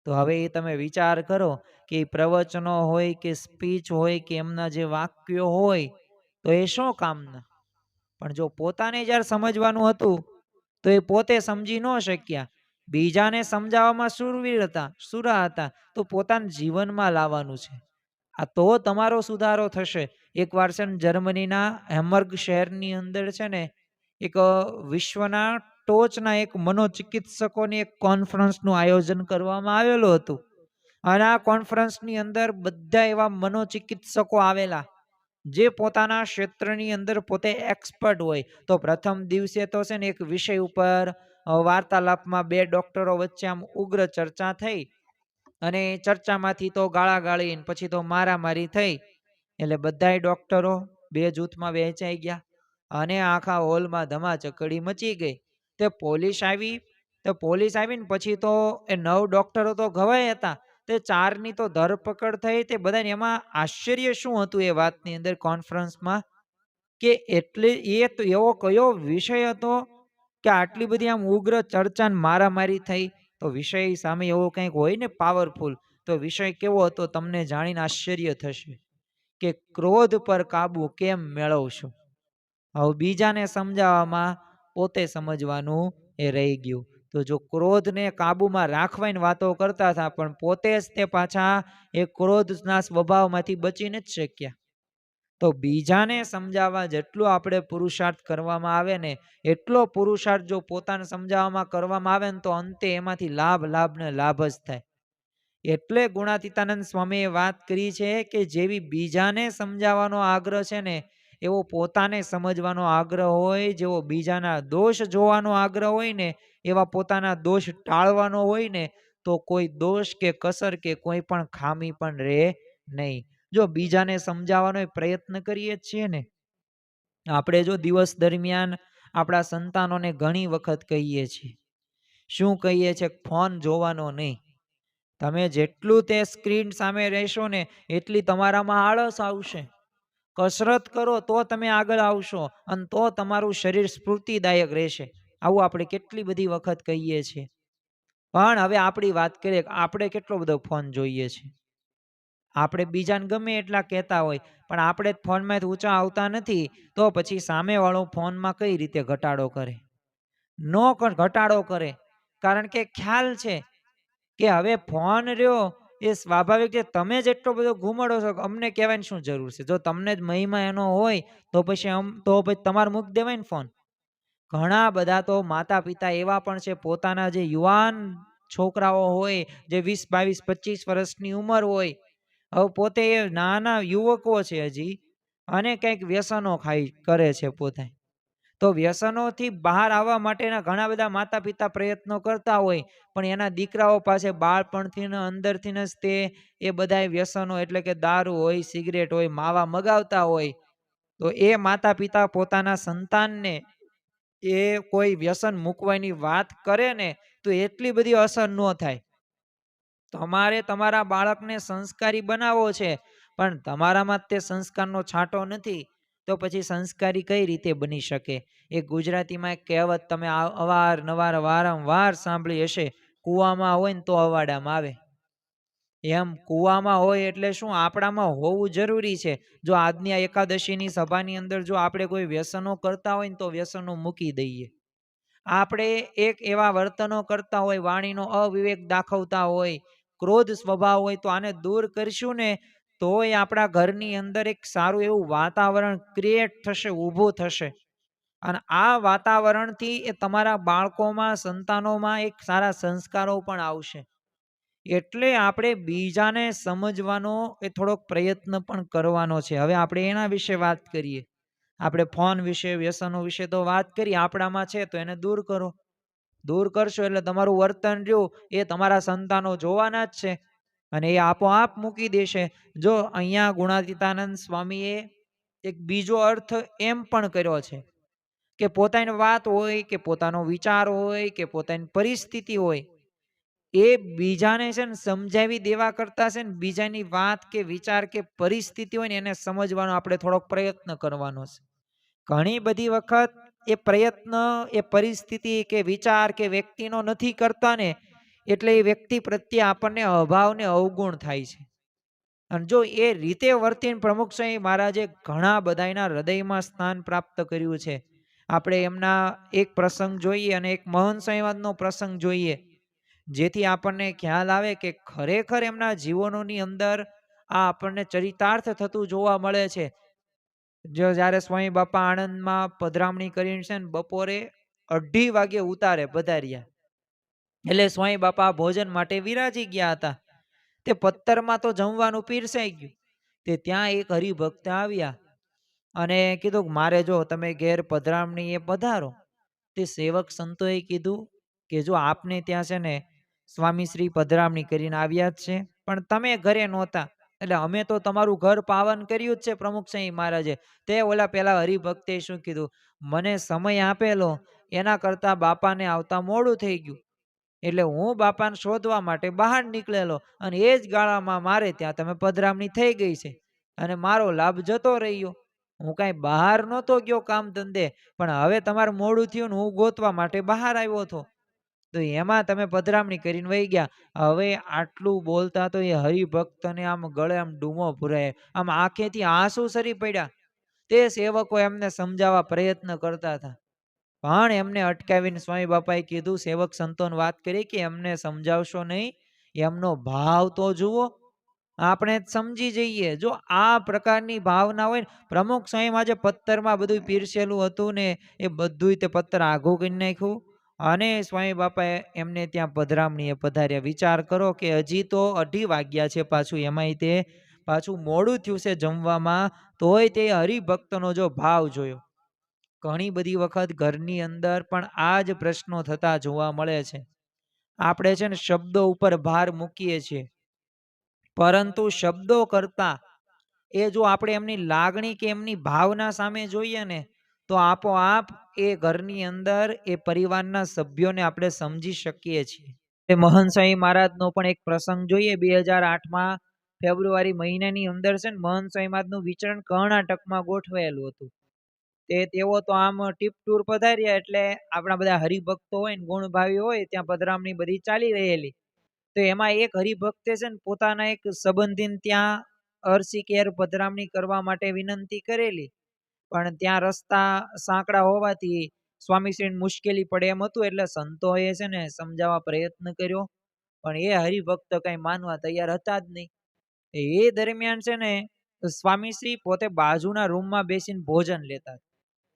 તો હવે એ તમે વિચાર કરો કે પ્રવચનો હોય કે સ્પીચ હોય કે એમના જે વાક્યો હોય તો એ શું કામના. પણ જો પોતાને જ્યારે સમજવાનું હતું તો એ પોતે સમજી ન શક્યા, બીજાને સમજાવવામાં સુરા હતા, તો પોતાના જીવનમાં લાવવાનું છે. આ તો તમારો સુધારો થશે. એકવાર છે ને જર્મનીના હેમબર્ગ શહેરની અંદર છે ને એક વિશ્વના ટોચના એક મનોચિકિત્સકોની એક કોન્ફરન્સનું આયોજન કરવામાં આવેલું હતું. અને આ કોન્ફરન્સની અંદર બધા એવા મનોચિકિત્સકો આવેલા જે પોતાના ક્ષેત્રની અંદર પોતે એક્સપર્ટ હોય. તો પ્રથમ દિવસે તો છે ને એક વિષય ઉપર વાર્તાલાપમાં બે ડોક્ટરો વચ્ચે આમ ઉગ્ર ચર્ચા થઈ અને ચર્ચામાંથી તો ગાળાગાળી પછી તો મારામારી થઈ. એટલે બધાય ડોક્ટરો બે જૂથમાં વહેંચાઈ ગયા અને આખા હોલમાં ધમાચકડી મચી ગઈ. તે પોલીસ આવીને પછી તો એ 9 ડોક્ટરો તો ઘવાયા હતા, તે 4ની તો ધરપકડ થઈ. તે બધાને એમાં આશ્ચર્ય શું હતું એ વાતની અંદર કોન્ફરન્સમાં કે એટલે એ તો એવો કયો વિષય હતો કે આટલી બધી આમ ઉગ્ર ચર્ચા ને મારામારી થઈ. તો વિષય સામે એવો કંઈક હોય ને પાવરફુલ, તો વિષય કેવો હતો તમને જાણીને આશ્ચર્ય થશે કે ક્રોધ પર કાબુ કેમ મેળવશો. હવે બીજાને સમજાવવામાં પોતે સમજવાનું એ રહી ગયું. તો જો ક્રોધને કાબુમાં રાખવાની વાતો કરતા હતા, પણ પોતે જ તે પાછા એ ક્રોધના સ્વભાવમાંથી બચી નથી શક્યા. તો બીજાને સમજાવવા જેટલો આપણે પુરુષાર્થ કરવામાં આવે ને એટલો પુરુષાર્થ જો પોતાને સમજાવવામાં કરવામાં આવે ને તો અંતે એમાંથી લાભ ને લાભ જ થાય. એટલે ગુણાતીતાનંદ સ્વામીએ વાત કરી છે કે જેવી બીજાને સમજાવવાનો આગ્રહ છે ને એવો પોતાને સમજવાનો આગ્રહ હોય. જેવો બીજાના દોષ જોવાનો આગ્રહ હોય ને એવા પોતાના દોષ ટાળવાનો હોય ને તો કોઈ દોષ કે કસર કે કોઈ પણ ખામી પણ રહે નહીં. જો બીજાને સમજાવવાનો પ્રયત્ન કરીએ છીએ ને, આપણે જો દિવસ દરમિયાન આપણા સંતાનોને ઘણી વખત કહીએ છીએ, શું કહીએ છીએ? ફોન જોવાનો નહીં. તમે જેટલું તે સ્ક્રીન સામે રહેશો ને એટલી તમારામાં આળસ આવશે. કસરત કરો તો તમે આગળ આવશો અને તો તમારું શરીર સ્ફૂર્તિદાયક રહેશે. આવું આપણે કેટલી બધી વખત કહીએ છીએ. પણ હવે આપણી વાત કરીએ, આપણે કેટલો બધો ફોન જોઈએ છે. આપણે બીજાને ગમે એટલા કહેતા હોય પણ આપણે ફોનમાંથી ઊંચા આવતા નથી, તો પછી સામેવાળો ફોનમાં કઈ રીતે ઘટાડો કરે? નો ઘટાડો કરે, કારણ કે ખ્યાલ છે કે હવે ફોન રહ્યો એ સ્વાભાવિક છે. તમે જેટલો બધો ઘૂમડો છો અમને કહેવાની શું જરૂર છે? જો તમને જ મહિમા એનો હોય તો પછી તમારે મૂકી દેવાય ને ફોન. ઘણા બધા તો માતા પિતા એવા પણ છે, પોતાના જે યુવાન છોકરાઓ હોય જે 20, 22, 25 વર્ષની ઉંમર હોય, હવે પોતે નાના યુવકો છે હજી અને કંઈક વ્યસનો કરે છે પોતે. તો વ્યસનોથી બહાર આવવા માટેના ઘણા બધા માતા પિતા પ્રયત્નો કરતા હોય, પણ એના દીકરાઓ પાસે બાળપણથી ને અંદરથી જ તે એ બધાય વ્યસનો એટલે કે દારૂ હોય, સિગરેટ હોય, માવા મગાવતા હોય. તો એ માતા પિતા પોતાના સંતાનને એ કોઈ વ્યસન મૂકવાની વાત કરે ને તો એટલી બધી અસર ન થાય. તમારે તમારા બાળકને સંસ્કારી બનાવવો છે, પણ તમારામાં તે સંસ્કારનો છાંટો નથી, તો પછી સંસ્કારી કઈ રીતે બની શકે? એ ગુજરાતીમાં એક કહેવત તમે અવારનવાર વારંવાર સાંભળી હશે, કૂવામાં હોય ને તો અવાડામાં આવે. એમ કૂવામાં હોય એટલે શું આપણામાં હોવું જરૂરી છે. જો આજની આ એકાદશીની સભાની અંદર જો આપણે કોઈ વ્યસનો કરતા હોય ને તો વ્યસનો મૂકી દઈએ. આપણે એક એવા વર્તનો કરતા હોય, વાણીનો અવિવેક દાખવતા હોય, ક્રોધ સ્વભાવ હોય, તો આને દૂર કરશું ને તોય આપણા ઘરની અંદર એક સારું એવું વાતાવરણ ક્રિએટ થશે, ઊભું થશે. અને આ વાતાવરણથી એ તમારા બાળકોમાં, સંતાનોમાં એક સારા સંસ્કારો પણ આવશે. એટલે આપણે બીજાને સમજવાનો એ થોડોક પ્રયત્ન પણ કરવાનો છે. હવે આપણે એના વિશે વાત કરીએ. આપણે ફોન વિશે, વ્યસનો વિશે તો વાત કરી, આપણામાં છે તો એને દૂર કરો. દૂર કરશો એટલે તમારું વર્તન રહ્યું એ તમારા સંતાનો જોવાના જ છે અને એ આપોઆપ મૂકી દેશે. જો અહીંયા ગુણાતીતાનંદ સ્વામીએ એક બીજો અર્થ એમ પણ કર્યો છે કે પોતાની વાત હોય કે પોતાનો વિચાર હોય કે પોતાની પરિસ્થિતિ હોય, એ બીજાને છે ને સમજાવી દેવા કરતા છે ને બીજાની વાત કે વિચાર કે પરિસ્થિતિ હોય ને એને સમજવાનો આપણે થોડોક પ્રયત્ન કરવાનો છે. ઘણી બધી વખત એ પ્રયત્ન એ પરિસ્થિતિ કે વિચાર કે વ્યક્તિનો નથી કરતા ને એટલે એ વ્યક્તિ પ્રત્યે આપણને અભાવ ને અવગુણ થાય છે. અને જો એ રીતે વર્તીને પ્રમુખ સ્વામી મહારાજે ઘણા બધાના હૃદયમાં સ્થાન પ્રાપ્ત કર્યું છે. આપણે એમના એક પ્રસંગ જોઈએ અને એક મહંત સ્વામીવાદનો પ્રસંગ જોઈએ, જેથી આપણને ખ્યાલ આવે કે ખરેખર એમના જીવનોની અંદર આ આપણને ચરિતાર્થ થતું જોવા મળે છે. જો જ્યારે સ્વામી બાપા આણંદમાં પધરામણી કરીને છે ને બપોરે 2:30 વાગે ઉતારે પધાર્યા, એટલે સ્વામી બાપા ભોજન માટે વિરાજી ગયા હતા. તે પત્તરમાં તો જમવાનું પીરસાઈ ગયું. તે ત્યાં એક હરિભક્ત આવ્યા અને કીધું મારે જો તમે ઘેર પધરામણી એ પધારો. તે સેવક સંતોએ કીધું કે જો આપને ત્યાં છે ને સ્વામી શ્રી પધરામણી કરીને આવ્યા જ છે, પણ તમે ઘરે નહોતા, એટલે અમે તો તમારું ઘર પાવન કર્યું જ છે પ્રમુખ સ્વામી મહારાજે. તે ઓલા પેલા હરિભક્તે શું કીધું, મને સમય આપેલો એના કરતા બાપાને આવતા મોડું થઈ ગયું, એટલે હું બાપાને શોધવા માટે બહાર નીકળેલો અને એ જ ગાળામાં મારે ત્યાં તમે પધરામણી થઈ ગઈ છે અને મારો લાભ જતો રહ્યો. હું કાંઈ બહાર નહોતો ગયો કામ ધંધે, પણ હવે તમારે મોડું થયું ને હું ગોતવા માટે બહાર આવ્યો હતો, તો એમાં તમે પધરામણી કરીને વહી ગયા. હવે આટલું બોલતા તો એ હરિભક્તને આમ ગળે આમ ડૂમો ભરાય, આમ આંખેથી આંસુ સરી પડ્યા. તે સેવકો એમને સમજાવવા પ્રયત્ન કરતા હતા, પણ એમને અટકાવીને સ્વામી બાપાએ કીધું, સેવક સંતોને વાત કરી કે એમને સમજાવશો નહીં, એમનો ભાવ તો જુઓ, આપણે સમજી જઈએ. જો આ પ્રકારની ભાવના હોય ને, પ્રમુખ સ્વામી આજે પત્તરમાં બધું પીરસેલું હતું ને એ બધું તે પત્તર આઘું કરી નાખ્યું અને સ્વામી બાપાએ એમને ત્યાં પધરામણીએ પધાર્યા. વિચાર કરો કે હજી તો 2:30 વાગ્યા છે, પાછું એમાંય તે પાછું મોડું થયું છે જમવામાં, તોય તે હરિભક્તનો જો ભાવ જોયો. ઘણી બધી વખત ઘરની અંદર પણ આ જ પ્રશ્નો થતા જોવા મળે છે. આપણે છે ને શબ્દો ઉપર ભાર મૂકીએ છીએ, પરંતુ શબ્દો કરતા એ જો આપણે એમની લાગણી કે એમની ભાવના સામે જોઈએ ને તો આપોઆપ એ ઘરની અંદર એ પરિવારના સભ્યોને આપણે સમજી શકીએ છીએ. મહંત સ્વામી મહારાજનો પણ એક પ્રસંગ જોઈએ. 2008માં ફેબ્રુઆરી મહિનાની અંદર છે ને મહંત સ્વામી મહારાજનું વિચરણ કર્ણાટકમાં ગોઠવાયેલું હતું. તેઓ તો આમ ટીપ ટૂર પધાર્યા એટલે આપણા બધા હરિભક્તો હોય ને ગુણભાવી હોય ત્યાં પધરામણી બધી ચાલી રહેલી. તો એમાં એક હરિભક્તે છે ને પોતાના એક સંબંધીને ત્યાં અરસી કેર પધરામણી કરવા માટે વિનંતી કરેલી, પણ ત્યાં રસ્તા સાંકડા હોવાથી સ્વામીશ્રીને મુશ્કેલી પડે એમ હતું, એટલે સંતોએ છે ને સમજાવવા પ્રયત્ન કર્યો, પણ એ હરિભક્ત કઈ માનવા તૈયાર હતા જ નહીં. એ દરમિયાન છે ને સ્વામીશ્રી પોતે બાજુના રૂમમાં બેસીને ભોજન લેતા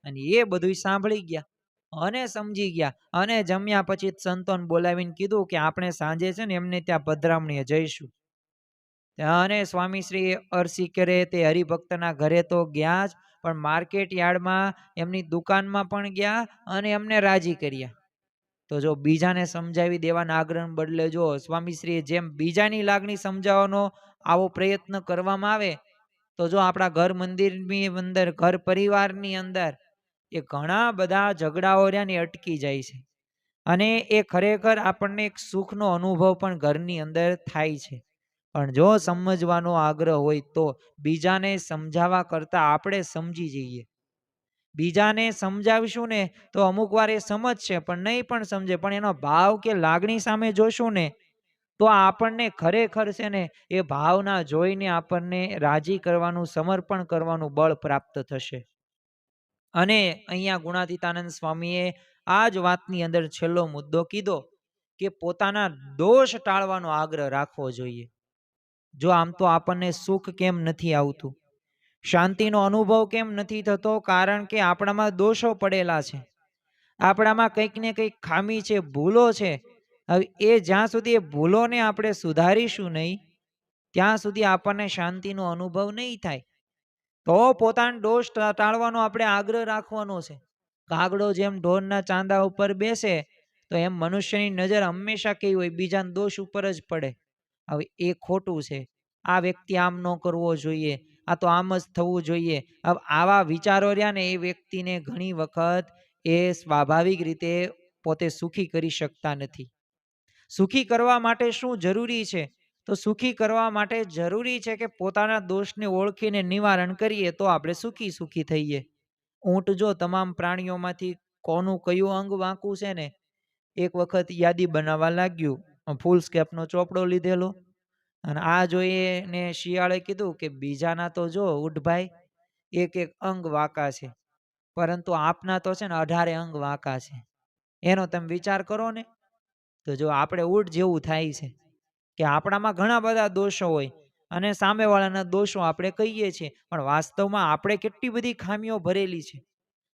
અને એ બધું સાંભળી ગયા અને સમજી ગયા અને જમ્યા પછી સંતોને બોલાવીને કીધું કે આપણે સાંજે છે ને એમને ત્યાં પધરામણીએ જઈશું. અને સ્વામીશ્રી અરસી કરે તે હરિભક્તના ઘરે તો ગયા જ, પણ માર્કેટ યાર્ડમાં એમની દુકાનમાં પણ ગયા અને એમને રાજી કર્યા. તો જો બીજાને સમજાવી દેવાના આગ્રહ બદલે જો સ્વામીશ્રીએ જેમ બીજાની લાગણી સમજાવવાનો આવો પ્રયત્ન કરવામાં આવે તો જો આપણા ઘર મંદિરની અંદર, ઘર પરિવારની અંદર એ ઘણા બધા ઝઘડાઓ રહ્યા ને અટકી જાય છે. અને એ ખરેખર આપણને એક સુખનો અનુભવ પણ ઘરની અંદર થાય છે. પણ જો સમજવાનો આગ્રહ હોય તો બીજાને સમજાવવા કરતાં આપણે સમજી જઈએ. બીજાને સમજાવીશું ને તો અમુક વાર એ સમજશે, પણ નહીં પણ સમજે, પણ એનો ભાવ કે લાગણી સામે જોશું ને તો આપણને ખરેખર છે ને એ ભાવના જોઈને આપણને રાજી કરવાનું, સમર્પણ કરવાનું બળ પ્રાપ્ત થશે. અને અહીંયા ગુણાતીતાનંદ સ્વામીએ આ જ વાતની અંદર છેલ્લો મુદ્દો કીધો કે પોતાના દોષ ટાળવાનો આગ્રહ રાખવો જોઈએ. જો આમ તો આપણને સુખ કેમ નથી આવતું, શાંતિનો અનુભવ કેમ નથી થતો? કારણ કે આપણામાં દોષો પડેલા છે, આપણામાં કંઈક ને કંઈક ખામી છે, ભૂલો છે. હવે એ જ્યાં સુધી એ ભૂલોને આપણે સુધારીશું નહીં ત્યાં સુધી આપણને શાંતિનો અનુભવ નહીં થાય. તો પોતાનો દોષ ટાળવાનો આપણે આગ્રહ રાખવાનો છે. કાગડો જેમ ઢોરના ચાંદા ઉપર બેસે તો એમ મનુષ્યની નજર હંમેશા કેવી હોય? બીજાના દોષ ઉપર જ પડે. હવે એ ખોટું છે, આ વ્યક્તિ આમ ન કરવો જોઈએ, આ તો આમ જ થવું જોઈએ. હવે આવા વિચારો રહ્યા ને એ વ્યક્તિને ઘણી વખત એ સ્વાભાવિક રીતે પોતે સુખી કરી શકતા નથી. સુખી કરવા માટે શું જરૂરી છે? તો સુખી કરવા માટે જરૂરી છે કે પોતાના દોષને ઓળખીને નિવારણ કરીએ તો આપણે સુખી થઈએ. ઊંટ જો તમામ પ્રાણીઓમાંથી કોનું કયું અંગ વાંકું છે ને એક વખત યાદી બનાવવા લાગ્યું. ફૂલ સ્કેપનો ચોપડો લીધેલો અને આ જોઈએ ને શિયાળે કીધું કે બીજાના તો જો ઊંટભાઈ એક એક અંગ વાંકા છે, પરંતુ આપના તો છે ને 18 અંગ વાંકા છે. એનો તમે વિચાર કરો ને તો જો આપણે ઊંટ જેવું થાય છે કે આપણામાં ઘણા બધા દોષો હોય અને સામેવાળાના દોષો આપણે કહીએ છીએ, પણ વાસ્તવમાં આપણે કેટલી બધી ખામીઓ ભરેલી છે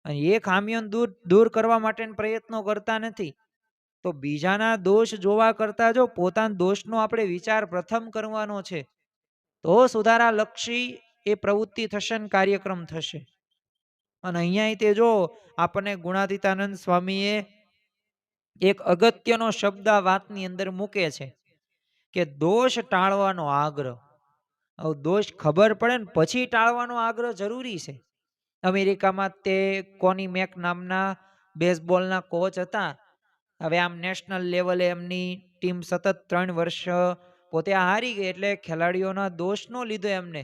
અને એ ખામીઓને દૂર કરવા માટે પ્રયત્નો કરતા નથી. તો બીજાના દોષ જોવા કરતા જો પોતાના દોષનો આપણે વિચાર પ્રથમ કરવાનો છે તો સુધારા લક્ષી એ પ્રવૃત્તિ થશે ને કાર્યક્રમ થશે. અને અહીંયા તે જો આપણને ગુણાતીતાનંદ સ્વામીએ એક અગત્યનો શબ્દ આ વાતની અંદર મૂકે છે કે દોષ ટાળવાનો આગ્રહ. હવે દોષ ખબર પડે ને પછી ટાળવાનો આગ્રહ જરૂરી છે. અમેરિકામાં તે કોની મેક નામના બેઝબોલના કોચ હતા. હવે આમ નેશનલ લેવલે એમની ટીમ સતત 3 વર્ષ પોતે હારી ગઈ એટલે ખેલાડીઓના દોષ ન લીધો એમને,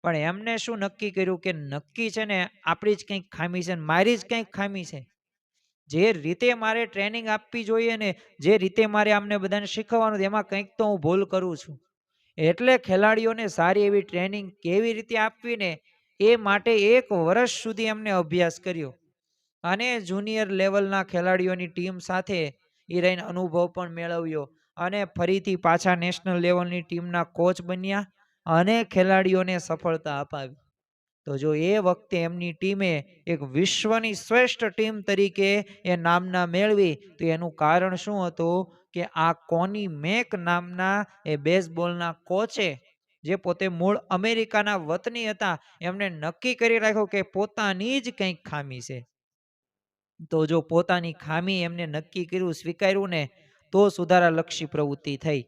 પણ એમને શું નક્કી કર્યું કે નક્કી છે ને આપણી જ કંઈક ખામી છે, મારી જ કંઈક ખામી છે. જે રીતે મારે ટ્રેનિંગ આપવી જોઈએ ને જે રીતે મારે આમને બધાને શીખવવાનું એમાં કંઈક તો હું ભૂલ કરું છું. એટલે ખેલાડીઓને સારી એવી ટ્રેનિંગ કેવી રીતે આપવી ને એ માટે 1 વર્ષ સુધી એમને અભ્યાસ કર્યો અને જુનિયર લેવલના ખેલાડીઓની ટીમ સાથે એ રહીને અનુભવ પણ મેળવ્યો અને ફરીથી પાછા નેશનલ લેવલની ટીમના કોચ બન્યા અને ખેલાડીઓને સફળતા અપાવી. તો જો એ વખતે એમની ટીમે એક વિશ્વની શ્રેષ્ઠ ટીમ તરીકે એ નામના મેળવી તો એનું કારણ શું હતું કે આ કોની મેક નામના એ બેઝબોલના કોચે, જે પોતે મૂળ અમેરિકાના વતની હતા, એમને નક્કી કરી રાખ્યું કે પોતાની જ કંઈક ખામી છે. તો જો પોતાની ખામી એમને નક્કી કર્યું, સ્વીકાર્યું ને તો સુધારાલક્ષી પ્રવૃત્તિ થઈ.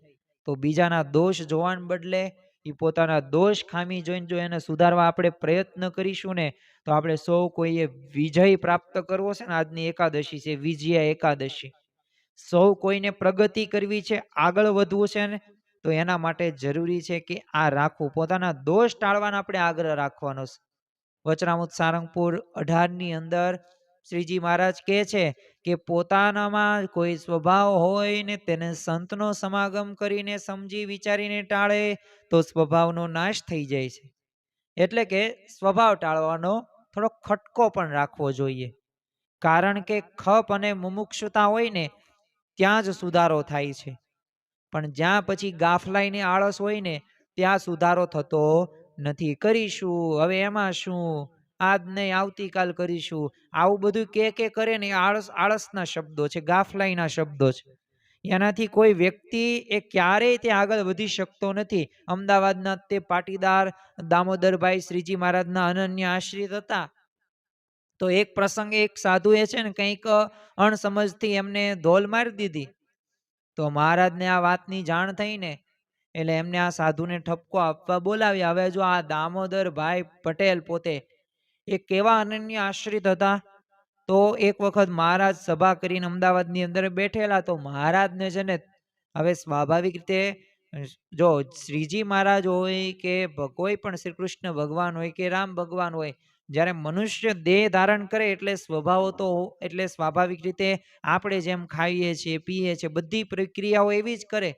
તો બીજાના દોષ જોવાને બદલે એ પોતાના દોષ ખામી જોઈને જો એને સુધારવા આપણે પ્રયત્ન કરીશું ને તો આપણે સૌ કોઈએ વિજય પ્રાપ્ત કરવો છે ને આજની એકાદશી છે વિજયા એકાદશી. સૌ કોઈને પ્રગતિ કરવી છે, આગળ વધવું છે ને તો એના માટે જરૂરી છે કે આ રાખવું, પોતાના દોષ ટાળવાના આપણે આગ્રહ રાખવાનો છે. વચનામૃત સારંગપુર 18 ની અંદર શ્રીજી મહારાજ કહે છે કે પોતાનામાં કોઈ સ્વભાવ હોય ને તેને સંતનો સમાગમ કરીને સમજી વિચારીને ટાળે તો સ્વભાવનો નાશ થઈ જાય છે. એટલે કે સ્વભાવ ટાળવાનો થોડો ખટકો પણ રાખવો જોઈએ. કારણ કે ખપ અને મુમુક્ષુતા હોય ને ત્યાં જ સુધારો થાય છે, પણ જ્યાં પછી ગાફલાઈને આળસ હોય ને ત્યાં સુધારો થતો નથી. કરીશું હવે એમાં શું, આજ નહીં આવતીકાલ કરીશું, આવું બધું કે કરે ને આળસના શબ્દો છે, ગાફલાઈના શબ્દો છે. એનાથી કોઈ વ્યક્તિ એ ક્યારેય તે આગળ વધી શકતો નથી. અમદાવાદના તે પાટીદાર દામોદરભાઈ શ્રીજી મહારાજના અનન્ય આશ્રિત હતા. તો એક પ્રસંગે એક સાધુએ છે ને કંઈક અણસમજથી એમને ધોલ મારી દીધી. તો મહારાજને આ વાતની જાણ થઈ ને એટલે એમને આ સાધુને ઠપકો આપવા બોલાવ્યા. હવે જો આ દામોદર ભાઈ પટેલ પોતે એ કેવા અનન્ય આશ્રિત હતા. તો એક વખત મહારાજ સભા કરીને અમદાવાદની અંદર બેઠેલા, તો મહારાજને છે ને હવે સ્વાભાવિક રીતે જો શ્રીજી મહારાજ હોય કે કોઈ પણ શ્રી કૃષ્ણ ભગવાન હોય કે રામ ભગવાન હોય, જ્યારે મનુષ્ય દેહ ધારણ કરે એટલે સ્વભાવ તો એટલે સ્વાભાવિક રીતે આપણે જેમ ખાઈએ છીએ પીએ છીએ બધી પ્રક્રિયાઓ એવી જ કરે.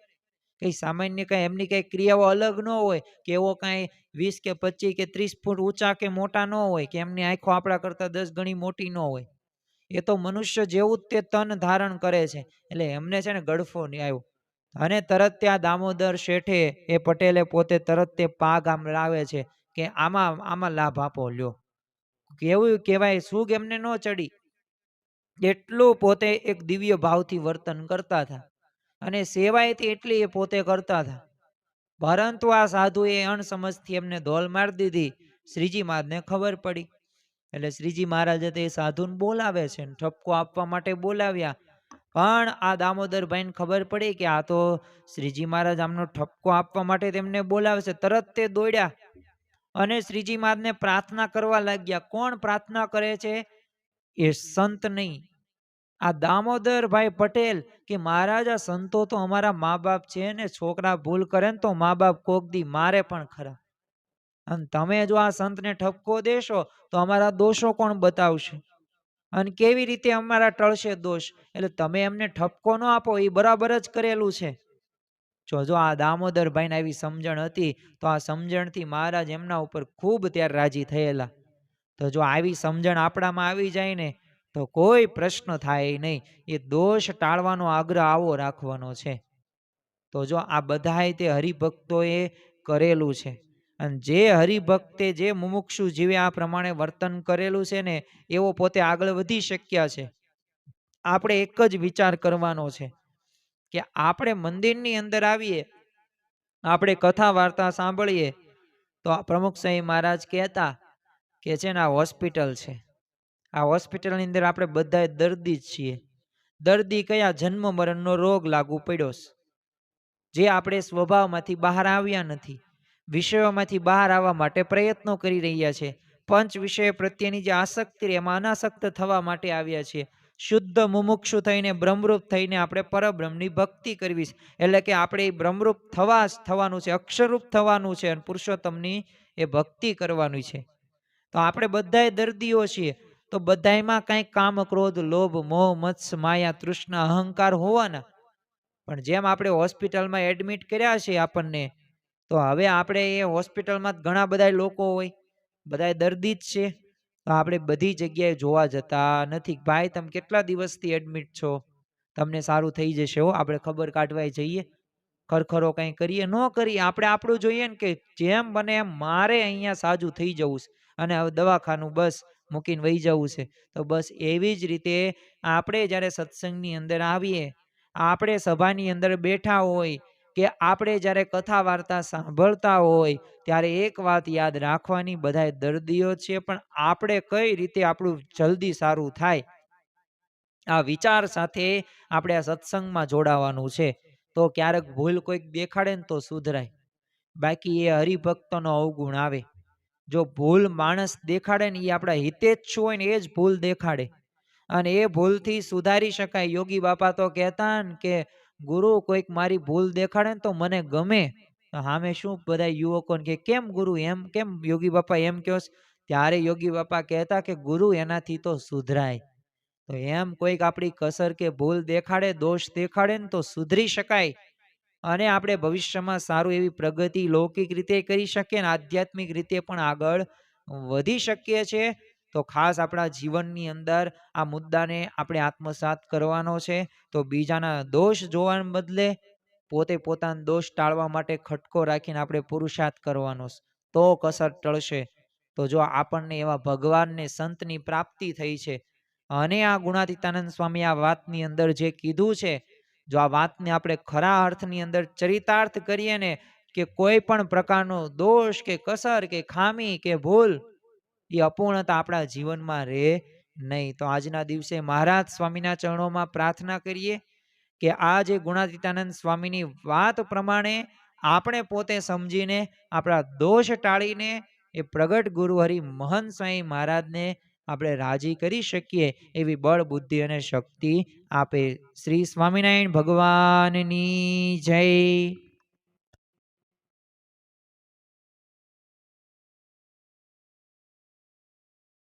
કઈ સામાન્ય કઈ એમની કઈ ક્રિયાઓ અલગ ન હોય કે એવો કઈ 20 કે 25 કે 30 ફૂટ ઊંચા કે મોટા ન હોય કે એમની આંખો આપણા કરતા 10 ગણી મોટી ન હોય. એ તો મનુષ્ય જેવું જ તે તન ધારણ કરે છે. એટલે એમને છે ને ગળફો નહીં આવ્યો અને તરત ત્યાં દામોદર શેઠે એ પટેલે પોતે તરત તે પાગ આમ લાવે છે કે આમાં લાભ આપો લ્યો. કેવું કહેવાય, સુગ એમને ન ચડી એટલું પોતે એક દિવ્ય ભાવથી વર્તન કરતા હતા અને સેવાયથી એટલી એ પોતે કરતા હતા. પરંતુ આ સાધુએ અણસમજથી એમને ધોલ મારી દીધી. શ્રીજી મહારાજને ખબર પડી એટલે શ્રીજી મહારાજે તે સાધુને બોલાવે છે, ઠપકો આપવા માટે બોલાવ્યા. પણ આ દામોદરભાઈને ખબર પડી કે આ તો શ્રીજી મહારાજ આમનો ઠપકો આપવા માટે તેમને બોલાવે છે. તરત તે દોડ્યા અને શ્રીજી મહારાજને પ્રાર્થના કરવા લાગ્યા. કોણ પ્રાર્થના કરે છે? એ સંત નહીં, આ દામોદરભાઈ પટેલ કે મહારાજ આ સંતો તો અમારા મા બાપ છે ને, છોકરા ભૂલ કરે ને તો મા બાપ કોક દી મારે પણ ખરા. અને તમે જો આ સંતને ઠપકો દેશો તો અમારા દોષો કોણ બતાવશે અને કેવી રીતે અમારા ટળશે દોષ? એટલે તમે એમને ઠપકો ન આપો, એ બરાબર જ કરેલું છે. જો આ દામોદરભાઈને આવી સમજણ હતી તો આ સમજણથી મહારાજ એમના ઉપર ખૂબ ત્યારે રાજી થયેલા. તો જો આવી સમજણ આપણામાં આવી જાય ને તો કોઈ પ્રશ્ન થાય નહીં. એ દોષ ટાળવાનો આગ્રહ આવો રાખવાનો છે. તો જો આ બધાય તે હરિભક્તોએ કરેલું છે અને જે હરિભક્તે જે મુમુક્ષુ જીવે આ પ્રમાણે વર્તન કરેલું છે ને એવો પોતે આગળ વધી શક્યા છે. આપણે એક જ વિચાર કરવાનો છે કે આપણે મંદિરની અંદર આવીએ, આપણે કથા વાર્તા સાંભળીએ તો પ્રમુખ સાહેબ મહારાજ કહેતા કે છે ને આ હોસ્પિટલ છે, આ હોસ્પિટલની અંદર આપણે બધા દર્દી જ છીએ. દર્દી કયા? જન્મ મરણનો રોગ લાગુ પડ્યો છે, જે આપણે સ્વભાવમાંથી બહાર આવ્યા નથી, વિષયોમાંથી બહાર આવવા માટે પ્રયત્નો કરી રહ્યા છે. પંચ વિષય પ્રત્યેની જે આસક્તિ એમાં અનાસક્ત થવા માટે આવ્યા છીએ. શુદ્ધ મુમુક્ષુ થઈને બ્રહ્મરૂપ થઈને આપણે પરબ્રહ્મની ભક્તિ કરવી છે. એટલે કે આપણે બ્રહ્મરૂપ થવાનું છે, અક્ષરરૂપ થવાનું છે અને પુરુષોત્તમની એ ભક્તિ કરવાની છે. તો આપણે બધાય દર્દીઓ છીએ. તો બધાયમાં કંઈક કામ ક્રોધ લોભ મોહ મત્સ માયા તૃષ્ણા અહંકાર હોવાના. પણ જેમ આપણે હોસ્પિટલમાં એડમિટ કર્યા છે આપણને, તો હવે આપણે એ હોસ્પિટલમાં ઘણા બધા લોકો હોય, બધા દર્દી જ છે. તો આપણે બધી જગ્યાએ જોવા જતા નથી. ભાઈ તમે કેટલા દિવસથી એડમિટ છો? તમને સારું થઈ જશે હો, આપણે ખબર કાઢવા જઈએ, ખરખરો કંઈ કરીએ ન કરીએ, આપણે આપણું જોઈએ ને કે જેમ બને એમ મારે અહીંયા સાજું થઈ જવું છે અને હવે દવાખાનું બસ મૂકીને વહી જવું છે. તો બસ એવી જ રીતે આપણે જ્યારે સત્સંગની અંદર આવીએ, આપણે સભાની અંદર બેઠા હોય કે આપણે જ્યારે કથા વાર્તા સાંભળતા હોય ત્યારે એક વાત યાદ રાખવાની, બધાય દર્દીઓ છે પણ આપણે કઈ રીતે આપણું જલ્દી સારું થાય આ વિચાર સાથે આપણે આ સત્સંગમાં જોડાવાનું છે. તો ક્યારેક ભૂલ કોઈક દેખાડે ને તો સુધરાય, બાકી એ હરિભક્તોનો અવગુણ આવે. જો ભૂલ માણસ દેખાડે ને એ આપણા હિતેચ્છુ હોય ને એ જ ભૂલ દેખાડે અને એ ભૂલથી સુધારી શકાય. યોગી બાપા તો કહેતા ને કે ગુરુ કોઈક મારી ભૂલ દેખાડે ને તો મને ગમે. સામે શું બધા યુવકોને કે કેમ ગુરુ એમ કેમ યોગી બાપા એમ કહો? ત્યારે યોગી બાપા કહેતા કે ગુરુ એનાથી તો સુધરાય. તો એમ કોઈક આપણી કસર કે ભૂલ દેખાડે, દોષ દેખાડે ને તો સુધરી શકાય અને આપણે ભવિષ્યમાં સારું એવી પ્રગતિ લૌકિક રીતે કરી શકીએ ને આધ્યાત્મિક રીતે પણ આગળ વધી શકીએ છીએ. તો ખાસ આપણા જીવનની અંદર આ મુદ્દાને આપણે આત્મસાત કરવાનો છે. તો બીજાના દોષ જોવાને બદલે પોતે પોતાના દોષ ટાળવા માટે ખટકો રાખીને આપણે પુરુષાર્થ કરવાનો છે. તો કસર ટળશે. તો જો આપણને એવા ભગવાનને સંતની પ્રાપ્તિ થઈ છે અને આ ગુણાતીતાનંદ સ્વામી આ વાતની અંદર જે કીધું છે, જો આ વાતને આપણે ખરા અર્થની અંદર ચરિતાર્થ કરીએ ને કે કોઈ પણ પ્રકારનો દોષ કે કસર કે ખામી કે ભૂલ એ અપૂર્ણતા આપણા જીવનમાં રહે નહીં. તો આજના દિવસે મહારાજ સ્વામીના ચરણોમાં પ્રાર્થના કરીએ કે આ જે ગુણાતીતાનંદ સ્વામીની વાત પ્રમાણે આપણે પોતે સમજીને આપણા દોષ ટાળીને એ પ્રગટ ગુરુ હરિ મહંત સ્વામી મહારાજને આપણે રાજી કરી શકીએ એવી બળ બુદ્ધિ અને શક્તિ આપે. શ્રી સ્વામિનારાયણ ભગવાનની જય.